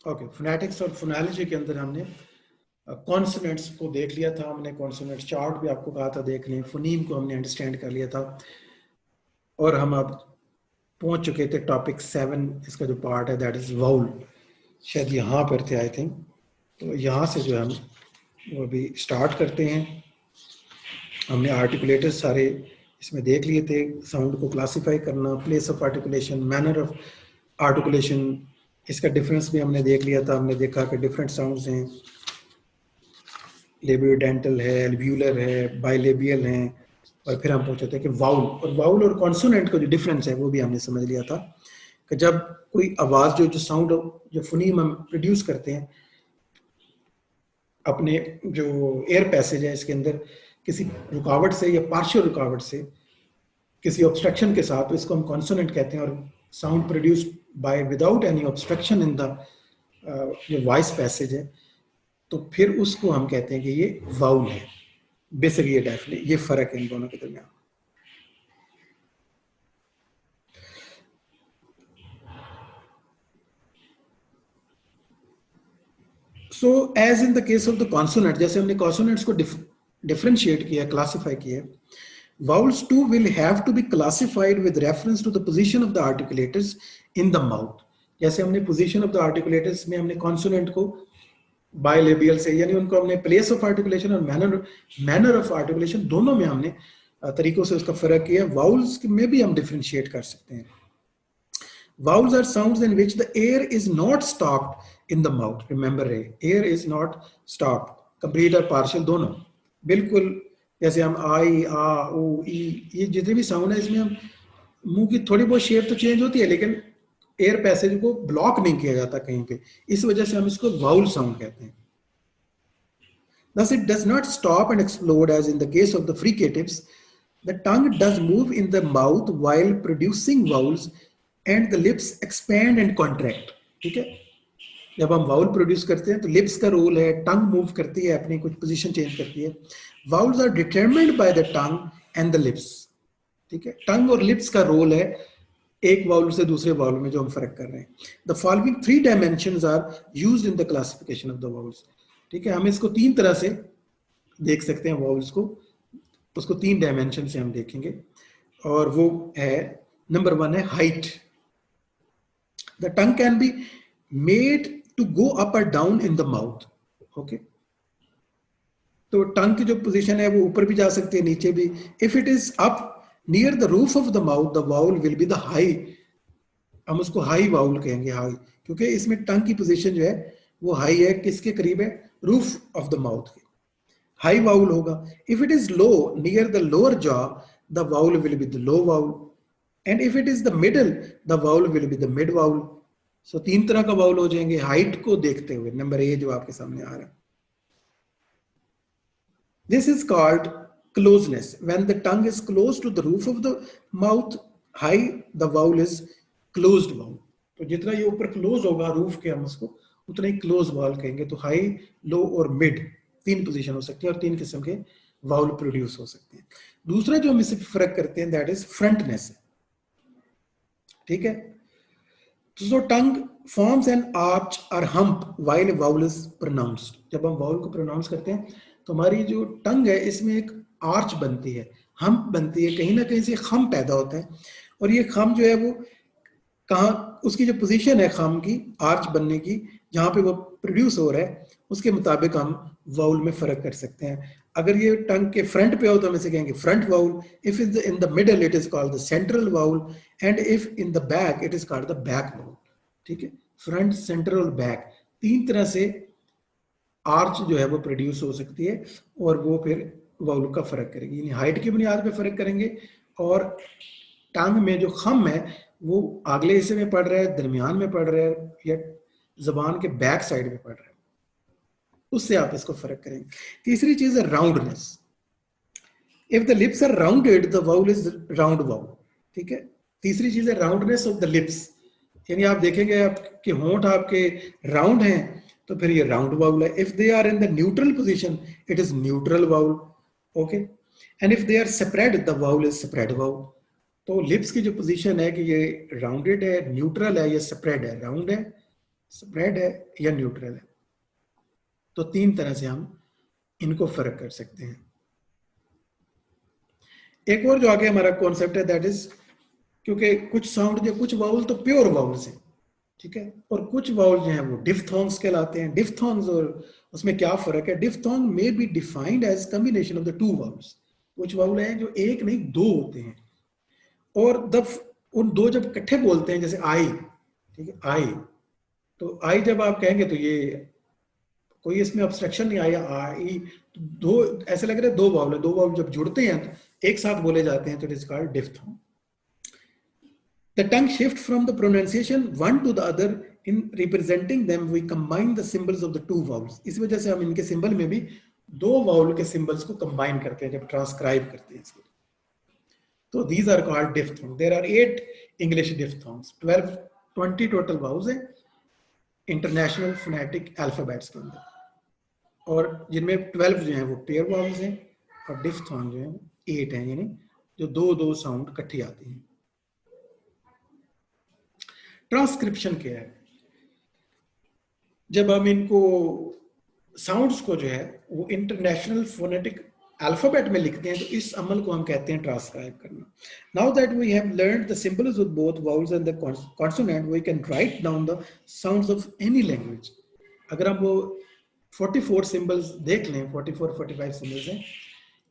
Okay, phonetics और phonology के अंदर हमने कॉन्सोनेंट्स को देख लिया था, हमने कॉन्सोनेंट चार्ट भी आपको कहा था देख लें, फोनीम को हमने अंडरस्टैंड कर लिया था, और हम अब पहुंच चुके थे टॉपिक 7, इसका जो पार्ट है दैट इज वाउल, शायद यहाँ पर थे आई थिंक। तो यहाँ से जो हम वो अभी स्टार्ट करते हैं। हमने आर्टिकुलेटर्स सारे इसमें देख लिए थे, साउंड को क्लासिफाई करना, place of articulation, manner of articulation, इसका डिफरेंस भी हमने देख लिया था। हमने देखा कि डिफरेंट साउंड्स हैं, लेबियोडेंटल है, एल्व्यूलर है, बाइलेबियल हैं, और फिर हम पहुंचे थे कि वाउल और कॉन्सोनेंट का जो डिफरेंस है वो भी हमने समझ लिया था कि जब कोई आवाज़ जो साउंड जो फोनीम हम प्रोड्यूस करते हैं अपने जो एयर पैसेज है इसके अंदर किसी रुकावट से या पार्शियल रुकावट से, किसी ऑब्स्ट्रक्शन के साथ, तो इसको हम कॉन्सोनेंट कहते हैं। और sound produced by without any obstruction in the जो वॉइस पैसेज है, तो फिर उसको हम कहते हैं कि ये वाउल है। बेसिक ये डेफिनेट ये फर्क है इन दोनों के दरमियान। So as in the case of the consonant, जैसे हमने कॉन्सोनेंट्स को डिफरेंशिएट किया, क्लासिफाई किया, vowels too will have to be classified with reference to the position of the articulators in the mouth. जैसे हमने position of the articulators में हमने consonant को bilabial से, यानी उनको हमने place of articulation और manner of articulation दोनों में हमने तरीकों से उसका फर्क किया। vowels में भी हम differentiate कर सकते हैं। Vowels are sounds in which the air is not stopped in the mouth. Remember, air is not stopped, complete or partial दोनों। बिल्कुल जैसे हम आई, आ, ओ, ई, ये जितने भी साउंड है इसमें हम मुंह की थोड़ी बहुत शेप तो चेंज होती है, लेकिन एयर पैसेज को ब्लॉक नहीं किया जाता कहीं पे, इस वजह से हम इसको वाउल साउंड कहते हैं। Thus it does not stop and explode as in the case of the fricatives. The tongue does move in the mouth while producing vowels and the lips expand and contract. ठीक है, जब हम vowel produce करते हैं तो lips का role है, टंग move करती है, अपनी कुछ पोजीशन चेंज करती है। Vowels are determined by the tongue and the lips. ठीक है, टंग और लिप्स का रोल है एक वाउल से दूसरे वाउल में जो हम फर्क कर रहे हैं। The following 3 dimensions are used in the classification of the vowels. ठीक है, हम इसको 3 तरह से देख सकते हैं वाउल्स को, उसको 3 डायमेंशन से हम देखेंगे, और वो है नंबर 1 है height. The tongue can be made to go up और down in the mouth. Okay, तो टंग की जो पोजीशन है वो ऊपर भी जा सकती है, नीचे भी। If it is up near the roof of the mouth the vowel will be the high. हम उसको हाई वाउल कहेंगे, हाई, क्योंकि इसमें टंग की पोजीशन जो है वो हाई है, किसके करीब है, रूफ ऑफ द माउथ के, हाई वाउल होगा। If it is low near the lower jaw the vowel will be the low vowel, and if it is the middle the vowel will be the mid vowel. So 3 तरह का vowel हो जाएंगे height को देखते हुए। Number A जो आपके सामने आ रहा है, this is called closeness. When the tongue is close to the roof of the mouth, high, the vowel is closed vowel. तो जितना ये ऊपर क्लोज होगा रूफ के, हम उसको उतना ही क्लोज वाउल कहेंगे। तो हाई, लो और मिड 3 पोजीशन हो सकती है और 3 किस्म के वाउल प्रोड्यूस हो सकते हैं। दूसरा जो हम इससे फर्क करते हैं दैट इज फ्रंटनेस। ठीक है, so tongue forms an arch or hump while a vowel is pronounced. जब हम वाउल को प्रोनाउंस करते हैं तो हमारी जो टंग है इसमें एक आर्च बनती है, हम्प बनती है, कहीं ना कहीं से खम पैदा होता है, और ये खम जो है वो कहाँ, उसकी जो पोजीशन है खम की, आर्च बनने की, जहाँ पे वो प्रोड्यूस हो रहा है उसके मुताबिक हम वाउल में फर्क कर सकते हैं। अगर ये टंग के फ्रंट पे हो तो हम इसे कहेंगे front vowel, if is in the middle it is called the central vowel, and if in the back it is called the back vowel. ठीक है, फ्रंट, सेंटर और बैक 3 तरह से आर्च जो है वो प्रोड्यूस हो सकती है, और वो फिर वाउल का फर्क करेगी, यानी हाइट की बुनियाद पे फर्क करेंगे। और टंग में जो खम है वो अगले हिस्से में पड़ रहा है, दरमियान में पड़ रहा है, या जबान के बैक साइड में पड़ रहा है, उससे आप इसको फर्क करेंगे। तीसरी चीज है roundness. If the lips are rounded the vowel is round vowel. ठीक है, तीसरी चीज है राउंडनेस ऑफ द लिप्स, यानी आप देखेंगे आपके होंठ आपके राउंड हैं तो फिर ये राउंड वाउल है। If they are in the neutral position it is neutral vowel. Okay, and if they are spread the vowel is spread vowel. तो लिप्स की जो पोजीशन है कि ये राउंडेड है, न्यूट्रल है, ये स्प्रेड है, राउंड है, स्प्रेड है या न्यूट्रल है। तो तीन तरह से हम इनको फर्क कर सकते हैं। एक और जो आगे हमारा कॉन्सेप्ट है दैट इज, क्योंकि कुछ साउंड जो कुछ वाउल तो प्योर वाउल्स हैं, ठीक है, और कुछ वाउल जो हैं वो डिफ्थोंग्स कहलाते हैं। डिफ्थोंग्स और उसमें क्या फर्क है? Diphthong may be defined as combination of the two vowels. कुछ वाउल हैं जो एक नहीं दो होते हैं, और द उन दो जब इकट्ठे बोलते हैं, जैसे आई, ठीक है, आई, तो आई जब आप कहेंगे तो ये कोई इसमें ऑब्स्ट्रक्शन नहीं आया, आई तो दो ऐसे लग रहा है दो वाउल है, दो वाउल जब जुड़ते हैं तो एक साथ बोले जाते हैं, तो it is called diphthong. The tongue shift from the pronunciation one to the other. In representing them, we combine the symbols of the two vowels. इस वजह से हम इनके सिंबल में भी दो वाउल के सिंबल्स को कंबाइन करते हैं जब ट्रांसक्राइब करते हैं इसको। तो these are called diphthongs. There are 8 English diphthongs. 20 total vowels हैं इंटरनेशनल फोनेटिक अल्फाबेट्स के अंदर, और जिनमें 12 जो हैं वो पेयर वाउल्स हैं, और डिफ्थोंग जो हैं 8 हैं, यानी जो दो दो साउंड इकट्ठी आती हैं। ट्रांसक्रिप्शन क्या है? जब हम इनको साउंड्स को जो है वो इंटरनेशनल फोनेटिक अल्फाबेट में लिखते हैं, तो इस अमल को हम कहते हैं ट्रांसक्राइब करना। Now that we have learned the symbols with both vowels and the consonant, we can write down the sounds of any language. अगर हम वो 44 सिंबल्स देख लें, 44-45 सिंबल्स हैं,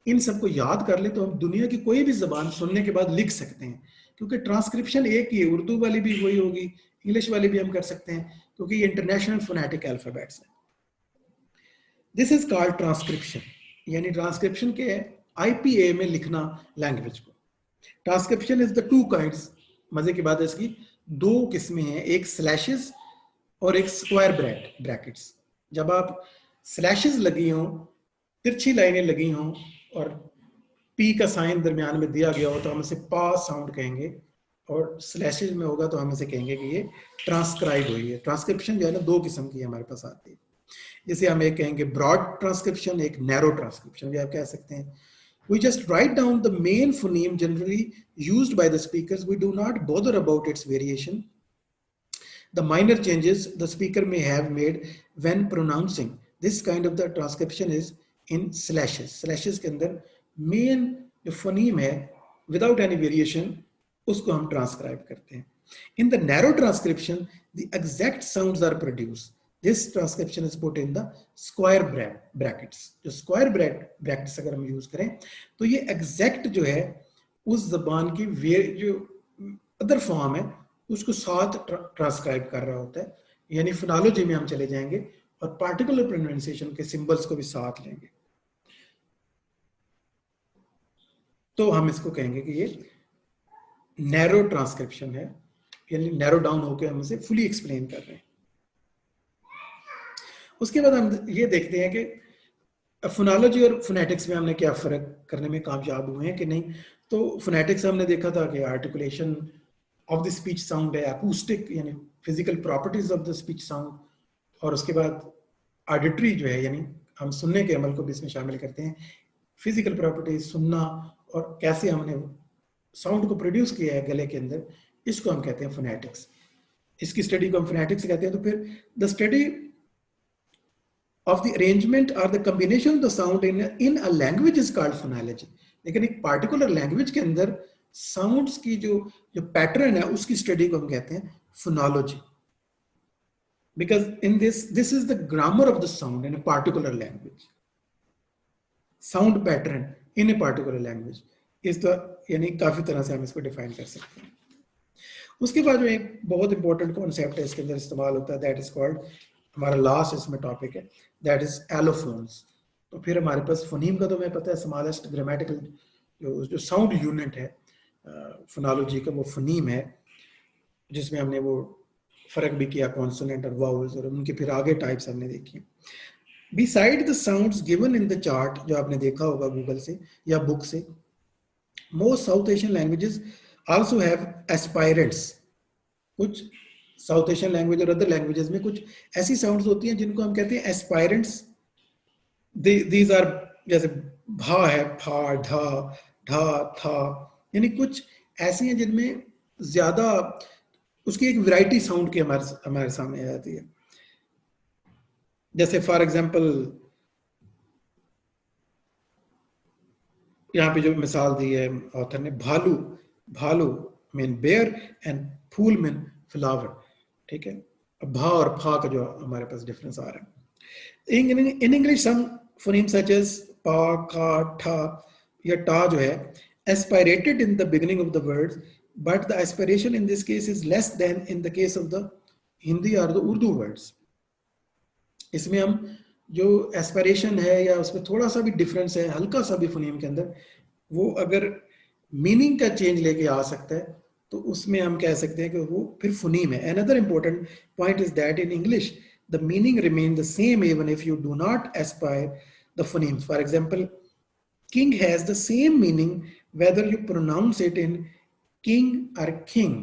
इन सबको याद कर लें तो हम दुनिया की कोई भी जबान सुनने के बाद लिख सकते हैं, क्योंकि ट्रांसक्रिप्शन एक ही है। उर्दू वाली भी वही होगी, इंग्लिश वाली भी हम कर सकते हैं, क्योंकि ये इंटरनेशनल फोनेटिक अल्फाबेट्स हैं। This is called transcription. यानी ट्रांसक्रिप्शन के आईपीए में लिखना लैंग्वेज को। Transcription is the two kinds. मजे की बात है इसकी, दो किस्में हैं, एक स्लैशेस और एक स्क्वायर ब्रैकेट्स। जब आप स्लैशेस लगी हों, तिरछी लाइनें लगी हों और पी का साइन दरमियान में दिया गया हो, तो हम इसे पा साउंड कहेंगे, और स्लैशेस में होगा तो हम इसे कहेंगे कि ये ट्रांसक्राइब हुई है। ट्रांसक्रिप्शन जो है ना दो किस्म की हमारे पास आती है, जैसे हम एक कहेंगे ब्रॉड ट्रांसक्रिप्शन, एक नैरो ट्रांसक्रिप्शन भी आप कह सकते हैं। We just write down the main phoneme generally used by the speakers. We do not bother about its variation. The minor changes the speaker may have made when pronouncing. This kind of the transcription is in slashes. Slashes के अंदर main जो phoneme है without any variation उसको हम transcribe करते हैं. In the narrow transcription, the exact sounds are produced. This transcription is put in the square brackets. जो square brackets अगर हम use करें तो ये exact जो है उस जबान की जो अदर फॉर्म है उसको साथ ट्रांसक्राइब कर रहा होता है। यानी फोनोलॉजी में हम चले जाएंगे और पार्टिकुलर प्रोनाउंसिएशन के सिंबल्स को भी साथ लेंगे, तो हम इसको कहेंगे कि ये नैरो ट्रांसक्रिप्शन है, यानी नैरो डाउन होकर हम इसे फुली एक्सप्लेन कर रहे हैं। उसके बाद हम ये देखते हैं कि फोनोलॉजी और फोनेटिक्स में हमने क्या फर्क करने में कामयाब हुए हैं कि नहीं। तो फोनेटिक्स हमने देखा था कि articulation of the speech sound है, अकूस्टिक यानी physical properties of the speech sound, और उसके बाद ऑडिटरी जो है यानी हम सुनने के अमल को भी इसमें शामिल करते हैं। फिजिकल प्रॉपर्टीज, सुनना और कैसे हमने साउंड को प्रोड्यूस किया है गले के अंदर, इसको हम कहते हैं फोनेटिक्स। इसकी स्टडी को हम फोनेटिक्स कहते हैं। तो फिर the study of the arrangement or the combination of the sound in a language is called phonology. लेकिन एक particular language के अंदर sounds की जो pattern है उसकी study को हम कहते हैं phonology. Because in this is the grammar of the sound in a particular language. Sound pattern in a particular language इस तो यानी काफी तरह से हम इसको डिफाइन कर सकते हैं। उसके बाद जो एक बहुत इंपॉर्टेंट कॉन्सेप्ट है इसके अंदर इस्तेमाल होता है, दैट इज कॉल्ड, हमारा लास्ट इसमें टॉपिक है, दैट इज एलोफोन्स। तो फिर हमारे पास फोनीम का तो हमें पता है स्मॉलेस्ट ग्रामेटिकल जो साउंड यूनिट है फोनोलॉजी का वो फोनीम है, जिसमें हमने वो फर्क भी किया कॉन्सोनेंट और वाउल्स, और उनके फिर आगे टाइप्स हमने देखी। Beside the sounds given in the chart, जो आपने देखा होगा गूगल से या बुक से, most south Asian languages also have aspirants. कुछ साउथ एशियन लैंग्वेज और अदर लैंग्वेजेस में कुछ ऐसी साउंड्स होती हैं जिनको हम कहते हैं एस्पायरेंट्स। दीज आर, जैसे भा है, फा, ढा, ढा, था, यानी कुछ ऐसी हैं जिनमें ज्यादा उसकी एक वैरायटी साउंड की हमारे सामने आ जाती है। जैसे फॉर एग्जांपल यहाँ पे जो मिसाल दी है ऑथर ने, भालू, bhalu mean bear and phool mean flower, ठीक है। अब भा और फा का जो हमारे पास डिफरेंस आ रहा है। In English some phoneme such as पा, का, ठा या टा जो है aspirated in the beginning of the words, but the aspiration in this case is less than in the case of the Hindi और द उर्दू वर्ड्स। इसमें हम जो एस्पिरेशन है या उसमें थोड़ा सा भी डिफरेंस है, हल्का सा भी फोनीम के अंदर, वो अगर मीनिंग का चेंज लेके आ सकता है तो उसमें हम कह सकते हैं कि वो फिर फोनीम है। Another important point is that in English the meaning remain the same even if you do not Aspire the phonemes. For example king has the same meaning whether you pronounce it in king or king।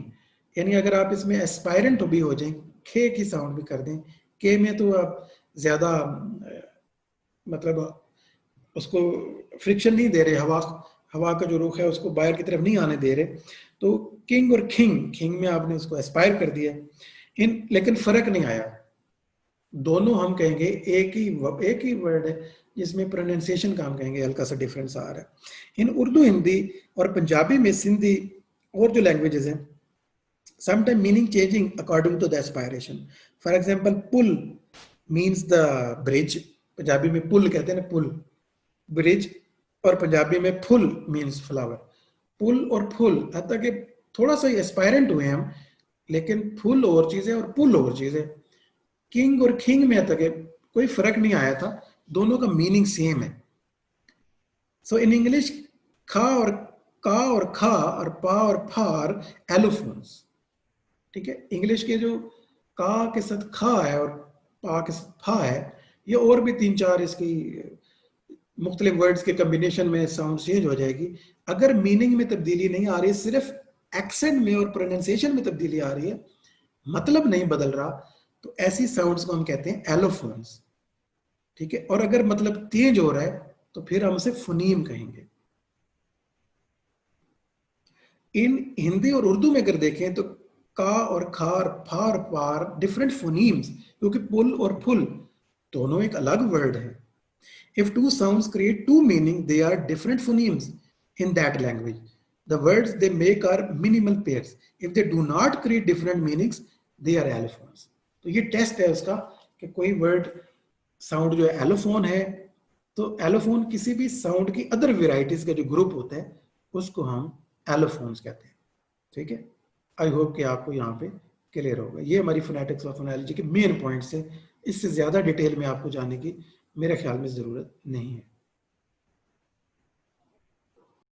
यानी अगर आप इसमें aspirant भी हो जाए, खे की sound भी कर दें, के में तो आप ज्यादा मतलब उसको फ्रिक्शन नहीं दे रहे, हवा का जो रुख है उसको बाहर की तरफ नहीं आने दे रहे, तो किंग और खिंग में आपने उसको एस्पायर कर दिया इन, लेकिन फर्क नहीं आया, दोनों हम कहेंगे एक ही वर्ड है जिसमें प्रोनाउंसिएशन का हम कहेंगे हल्का सा डिफरेंस आ रहा है। इन उर्दू, हिंदी और पंजाबी में, सिंधी और जो लैंग्वेजेस हैं, sometime meaning changing according to the aspiration. For example pul means the bridge, Punjabi में पुल कहते हैं ना, पुल ब्रिज, और पंजाबी में फुल मींस फ्लावर। पुल और फुल हत्ता कि थोड़ा सा एस्पायरेंट हुए हम, लेकिन फुल और चीज है और पुल और चीज है। किंग और खिंग में तक कोई फर्क नहीं आया था, दोनों का मीनिंग सेम है। सो इन इंग्लिश खा और का और खा और पा और फा आर एलोफोन्स, ठीक है। इंग्लिश के जो का के साथ खा है और पा के साथ फा है, ये और भी 3-4 इसकी मुख्तलिफ वर्ड्स के कम्बिनेशन में साउंड चेंज हो जाएगी। अगर मीनिंग में तब्दीली नहीं आ रही, सिर्फ एक्सेंट में और प्रोनाउंसिएशन में तब्दीली आ रही है, मतलब नहीं बदल रहा, तो ऐसी साउंड्स को हम कहते हैं एलोफोन्स, ठीक है। और अगर मतलब तेज हो रहा है तो फिर हम उसे फोनीम कहेंगे। इन हिंदी और उर्दू में अगर देखें तो का और खार, फार, पार डिफरेंट फोनीम्स, क्योंकि पुल और फुल दोनों एक अलग वर्ड है। If two sounds create two meanings, they are different phonemes in that language. The words they make are minimal pairs. If they do not create different meanings, they are allophones. तो ये test है उसका कि कोई word sound जो है allophone है, तो एलोफोन किसी भी साउंड की अदर वेराइटीज का जो ग्रुप होता है उसको हम एलोफोन्स कहते हैं, ठीक है। आई होप कि आपको यहाँ पे क्लियर होगा। ये हमारी फोनेटिक्स और फोनोलॉजी के मेन पॉइंट्स है, इससे ज्यादा डिटेल में आपको जाने की मेरे ख्याल में जरूरत नहीं है।